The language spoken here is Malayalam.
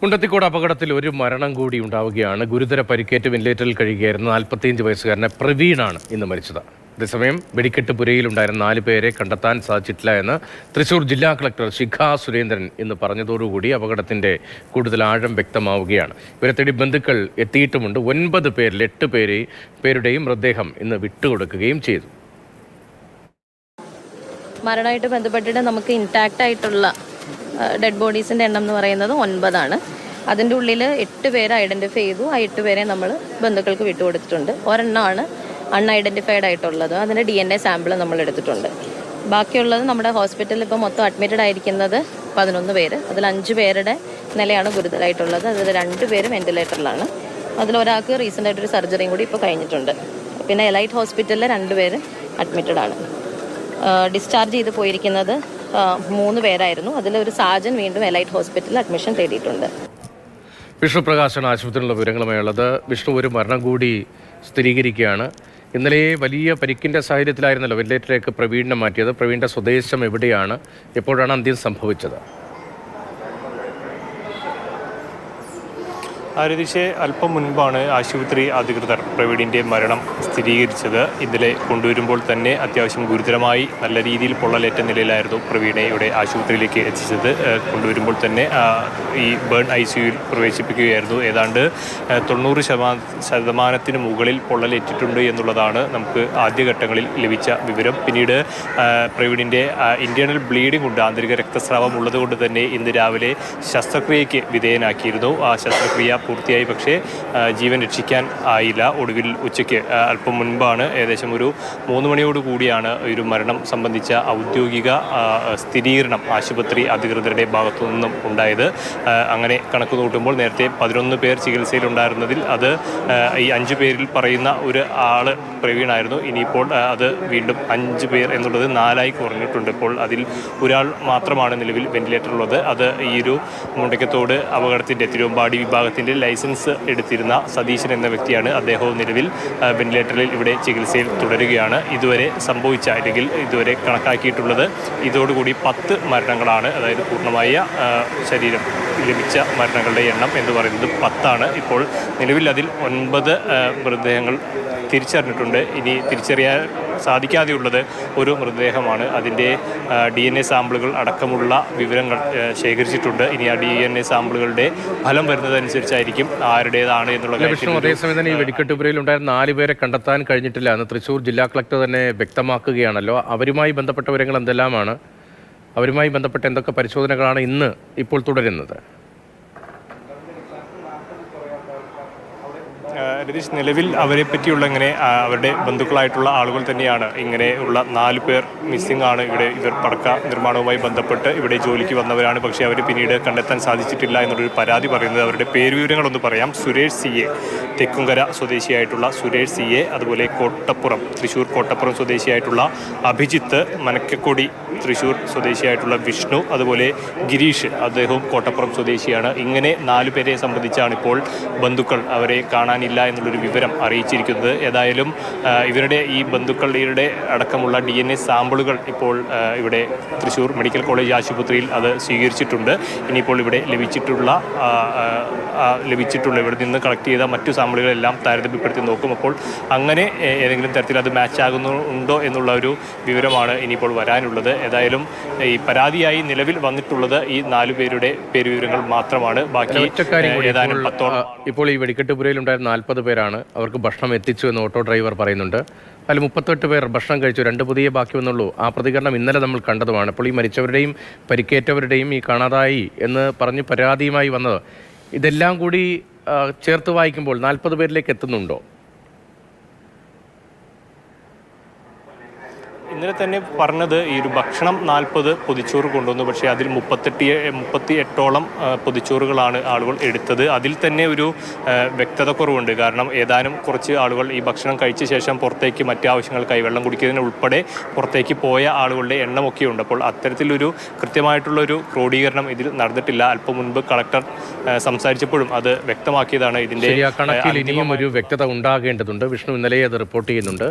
മുണ്ടത്തിക്കോട് അപകടത്തിൽ ഒരു മരണം കൂടി ഉണ്ടാവുകയാണ്. ഗുരുതര പരിക്കേറ്റ് വെന്റിലേറ്ററിൽ കഴിയുകയായിരുന്ന 45 വയസ്സുകാരനെ പ്രവീണാണ് ഇന്ന് മരിച്ചത്. അതേസമയം വെടിക്കെട്ട് പുരയിലുണ്ടായിരുന്ന 4 പേരെ കണ്ടെത്താൻ സാധിച്ചിട്ടില്ല എന്ന് തൃശൂർ ജില്ലാ കളക്ടർ ശിഖ സുരേന്ദ്രൻ ഇന്ന് പറഞ്ഞതോടുകൂടി അപകടത്തിന്റെ കൂടുതൽ ആഴം വ്യക്തമാവുകയാണ്. ഇവരെ തേടി ബന്ധുക്കൾ എത്തിയിട്ടുമുണ്ട്. 9 പേരിൽ 8 പേരുടെയും മൃതദേഹം ഇന്ന് വിട്ടുകൊടുക്കുകയും ചെയ്തു. മരണമായിട്ട് ബന്ധപ്പെട്ടിട്ട് നമുക്ക് ഇൻടാക്റ്റ് ആയിട്ടുള്ള ഡെഡ് ബോഡീസിൻ്റെ എണ്ണം എന്ന് പറയുന്നത് 9 ആണ്. അതിൻ്റെ ഉള്ളിൽ 8 പേരെ ഐഡൻറ്റിഫൈ ചെയ്തു. ആ 8 പേരെ നമ്മൾ ബന്ധുക്കൾക്ക് വിട്ടുകൊടുത്തിട്ടുണ്ട്. ഒരെണ്ണമാണ് അൺഐഡൻറ്റിഫൈഡ് ആയിട്ടുള്ളത്. അതിൻ്റെ DNA സാമ്പിൾ നമ്മൾ എടുത്തിട്ടുണ്ട്. ബാക്കിയുള്ളത് നമ്മുടെ ഹോസ്പിറ്റലിൽ ഇപ്പോൾ മൊത്തം അഡ്മിറ്റഡ് ആയിരിക്കുന്നത് 11 പേര്. അതിൽ 5 പേരുടെ നിലയാണ് ഗുരുതരമായിട്ടുള്ളത്. അതിൽ 2 പേര് വെന്റിലേറ്ററിലാണ്. അതിലൊരാൾക്ക് റീസെൻ്റ് ആയിട്ടൊരു സർജറിയും കൂടി ഇപ്പോൾ കഴിഞ്ഞിട്ടുണ്ട്. പിന്നെ എലൈറ്റ് ഹോസ്പിറ്റലിൽ 2 പേര് അഡ്മിറ്റഡ് ആണ്. ഡിസ്ചാർജ് ചെയ്ത് പോയിരിക്കുന്നത് 3 പേരായിരുന്നു. അതിലൊരു സാജൻ വീണ്ടും എലൈറ്റ് ഹോസ്പിറ്റലിൽ അഡ്മിഷൻ തേടിയിട്ടുണ്ട്. വിഷ്ണു പ്രകാശാണ് ആശുപത്രിയിലുള്ള വിവരങ്ങളുമായുള്ളത്. വിഷ്ണു, ഒരു മരണം കൂടി സ്ഥിരീകരിക്കുകയാണ്. ഇന്നലെ വലിയ പരിക്കിൻ്റെ സാഹചര്യത്തിലായിരുന്നല്ലോ വെന്റിലേറ്ററിലേക്ക് പ്രവീണിനെ മാറ്റിയത്. പ്രവീണിൻ്റെ സ്വദേശം എവിടെയാണ്? എപ്പോഴാണ് അന്ത്യം സംഭവിച്ചത്? രതീഷെ, അല്പം മുൻപാണ് ആശുപത്രി അധികൃതർ പ്രവീണിൻ്റെ മരണം സ്ഥിരീകരിച്ചത്. ഇന്നലെ കൊണ്ടുവരുമ്പോൾ തന്നെ അത്യാവശ്യം ഗുരുതരമായി നല്ല രീതിയിൽ പൊള്ളലേറ്റ നിലയിലായിരുന്നു പ്രവീണെ ഇവിടെ ആശുപത്രിയിലേക്ക് എത്തിച്ചത്. കൊണ്ടുവരുമ്പോൾ തന്നെ ഈ ബേൺ ICUയിൽ പ്രവേശിപ്പിക്കുകയായിരുന്നു. ഏതാണ്ട് 90% മുകളിൽ പൊള്ളലേറ്റിട്ടുണ്ട് എന്നുള്ളതാണ് നമുക്ക് ആദ്യഘട്ടങ്ങളിൽ ലഭിച്ച വിവരം. പിന്നീട് പ്രവീണിൻ്റെ ഇൻറ്റേർണൽ ബ്ലീഡിംഗ് ഉണ്ട്, ആന്തരിക രക്തസ്രാവം ഉള്ളതുകൊണ്ട് തന്നെ ഇന്ന് രാവിലെ ശസ്ത്രക്രിയയ്ക്ക് വിധേയനാക്കിയിരുന്നു. ആ ശസ്ത്രക്രിയ പൂർത്തിയായി, പക്ഷേ ജീവൻ രക്ഷിക്കാൻ ആയില്ല. ഒടുവിൽ ഉച്ചയ്ക്ക് അല്പം മുൻപാണ്, ഏകദേശം ഒരു 3 മണിയോടുകൂടിയാണ് ഒരു മരണം സംബന്ധിച്ച ഔദ്യോഗിക സ്ഥിരീകരണം ആശുപത്രി അധികൃതരുടെ ഭാഗത്തു നിന്നും ഉണ്ടായത്. അങ്ങനെ കണക്ക് കൂട്ടുമ്പോൾ നേരത്തെ 11 പേർ ചികിത്സയിലുണ്ടായിരുന്നതിൽ അത് ഈ 5 പേരിൽ പറയുന്ന ഒരു ആള് പ്രവീണായിരുന്നു. ഇനിയിപ്പോൾ അത് വീണ്ടും 5 പേർ എന്നുള്ളത് 4ആയി കുറഞ്ഞിട്ടുണ്ട്. ഇപ്പോൾ അതിൽ ഒരാൾ മാത്രമാണ് നിലവിൽ വെന്റിലേറ്ററിലുള്ളത്. അത് ഈ ഒരു മുണ്ടക്കത്തോട് അപകടത്തിൻ്റെ തിരുവമ്പാടി വിഭാഗത്തിൻ്റെ ലൈസൻസ് എടുത്തിരുന്ന സതീശൻ എന്ന വ്യക്തിയാണ്. അദ്ദേഹവും നിലവിൽ വെന്റിലേറ്ററിൽ ഇവിടെ ചികിത്സയിൽ തുടരുകയാണ്. ഇതുവരെ സംഭവിച്ച അല്ലെങ്കിൽ ഇതുവരെ കണക്കാക്കിയിട്ടുള്ളത് ഇതോടുകൂടി 10 മരണങ്ങളാണ്. അതായത് പൂർണ്ണമായ ശരീരം ലഭിച്ച മരണങ്ങളുടെ എണ്ണം എന്ന് പറയുന്നത് 10 ആണ്. ഇപ്പോൾ നിലവിൽ അതിൽ 9 മൃതദേഹങ്ങൾ തിരിച്ചറിഞ്ഞിട്ടുണ്ട്. ഇനി തിരിച്ചറിയാൻ സാധിക്കാതെയുള്ളത് ഒരു മൃതദേഹമാണ്. അതിൻ്റെ DNA സാമ്പിളുകൾ അടക്കമുള്ള വിവരങ്ങൾ ശേഖരിച്ചിട്ടുണ്ട്. ഇനി ആ DNA സാമ്പിളുകളുടെ ഫലം വരുന്നതനുസരിച്ചായിരിക്കും ആരുടേതാണ് എന്നുള്ള കാര്യം. അതേസമയം തന്നെ ഈ വെടിക്കെട്ടുപുരയിൽ ഉണ്ടായിരുന്ന 4 പേരെ കണ്ടെത്താൻ കഴിഞ്ഞിട്ടില്ല എന്ന് തൃശൂർ ജില്ലാ കളക്ടർ തന്നെ വ്യക്തമാക്കുകയാണല്ലോ. അവരുമായി ബന്ധപ്പെട്ട വിവരങ്ങൾ എന്തെല്ലാമാണ്? അവരുമായി ബന്ധപ്പെട്ട എന്തൊക്കെ പരിശോധനകളാണ് ഇപ്പോൾ തുടരുന്നത്? രതീഷ്, നിലവിൽ അവരെ പറ്റിയുള്ള അവരുടെ ബന്ധുക്കളായിട്ടുള്ള ആളുകൾ തന്നെയാണ് ഇങ്ങനെയുള്ള 4 പേർ മിസ്സിംഗ് ആണ്. ഇവർ പടക്ക നിർമ്മാണവുമായി ബന്ധപ്പെട്ട് ഇവിടെ ജോലിക്ക് വന്നവരാണ്. പക്ഷേ അവർ പിന്നീട് കണ്ടെത്താൻ സാധിച്ചിട്ടില്ല എന്നുള്ളൊരു പരാതി പറയുന്നത്. അവരുടെ പേരുവിവരങ്ങളൊന്ന് പറയാം. സുരേഷ് CA, തെക്കുംകര സ്വദേശിയായിട്ടുള്ള സുരേഷ് CA, അതുപോലെ തൃശ്ശൂർ കോട്ടപ്പുറം സ്വദേശിയായിട്ടുള്ള അഭിജിത്ത്, മനക്കക്കൊടി തൃശ്ശൂർ സ്വദേശിയായിട്ടുള്ള വിഷ്ണു, അതുപോലെ ഗിരീഷ്, അദ്ദേഹവും കോട്ടപ്പുറം സ്വദേശിയാണ്. ഇങ്ങനെ 4 പേരെ സംബന്ധിച്ചാണ് ഇപ്പോൾ ബന്ധുക്കൾ അവരെ കാണാനില്ല എന്നുള്ളൊരു വിവരം അറിയിച്ചിരിക്കുന്നത്. ഏതായാലും ഇവരുടെ ഈ ബന്ധുക്കളുടെ അടക്കമുള്ള DNA സാമ്പിളുകൾ ഇപ്പോൾ ഇവിടെ തൃശ്ശൂർ മെഡിക്കൽ കോളേജ് ആശുപത്രിയിൽ അത് സ്വീകരിച്ചിട്ടുണ്ട്. ഇനിയിപ്പോൾ ഇവിടെ ലഭിച്ചിട്ടുള്ള ഇവിടെ നിന്ന് കളക്ട് ചെയ്ത മറ്റു സാമ്പിളുകളെല്ലാം താരതമ്യപ്പെടുത്തി നോക്കും. അപ്പോൾ അങ്ങനെ ഏതെങ്കിലും തരത്തിൽ അത് മാച്ച് ആകുന്നുണ്ടോ എന്നുള്ള ഒരു വിവരമാണ് ഇനിയിപ്പോൾ വരാനുള്ളത്. ഏതായാലും ഈ പരാതിയായി നിലവിൽ വന്നിട്ടുള്ളത് ഈ 4 പേരുടെ പേരുവിവരങ്ങൾ മാത്രമാണ്. ബാക്കി ഏതാനും 10ഓളം ഇപ്പോൾ ഈ വെടിക്കെട്ടുപുരയിൽ ഉണ്ടായിരുന്ന 40 പേരാണ്. അവർക്ക് ഭക്ഷണം എത്തിച്ചു എന്ന് ഓട്ടോ ഡ്രൈവർ പറയുന്നുണ്ട്. അതിൽ 38 പേർ ഭക്ഷണം കഴിച്ചു, 2 പുതിയ ബാക്കി വന്നുള്ളൂ. ആ പ്രതികരണം ഇന്നലെ നമ്മൾ കണ്ടതുമാണ്. അപ്പോൾ ഈ മരിച്ചവരുടെയും പരിക്കേറ്റവരുടെയും ഈ കാണാതായി എന്ന് പറഞ്ഞ് പരാതിയുമായി വന്നത്, ഇതെല്ലാം കൂടി ചേർത്ത് വായിക്കുമ്പോൾ 40 പേരിലേക്ക് എത്തുന്നുണ്ടോ? ഇന്നലെ തന്നെ പറഞ്ഞത് ഈ ഒരു ഭക്ഷണം 40 പൊതിച്ചോറ് കൊണ്ടുവന്നു. പക്ഷേ അതിൽ 38ഓളം പൊതിച്ചോറുകളാണ് ആളുകൾ എടുത്തത്. അതിൽ തന്നെ ഒരു വ്യക്തത കുറവുണ്ട്. കാരണം ഏതാനും കുറച്ച് ആളുകൾ ഈ ഭക്ഷണം കഴിച്ച ശേഷം പുറത്തേക്ക് മറ്റ് ആവശ്യങ്ങൾക്കായി വെള്ളം കുടിക്കുന്നതിന് ഉൾപ്പെടെ പുറത്തേക്ക് പോയ ആളുകളുടെ എണ്ണമൊക്കെയുണ്ട്. അപ്പോൾ അത്തരത്തിലൊരു കൃത്യമായിട്ടുള്ളൊരു ക്രോഡീകരണം ഇതിൽ നടന്നിട്ടില്ല. അല്പം മുൻപ് കളക്ടർ സംസാരിച്ചപ്പോഴും അത് വ്യക്തമാക്കിയതാണ്. ഇതിൻ്റെ കണക്കിൽ ഇനിയും ഒരു വ്യക്തത ഉണ്ടാകേണ്ടതുണ്ട്. വിഷ്ണു ഇന്നലെ അത് റിപ്പോർട്ട് ചെയ്യുന്നുണ്ട്.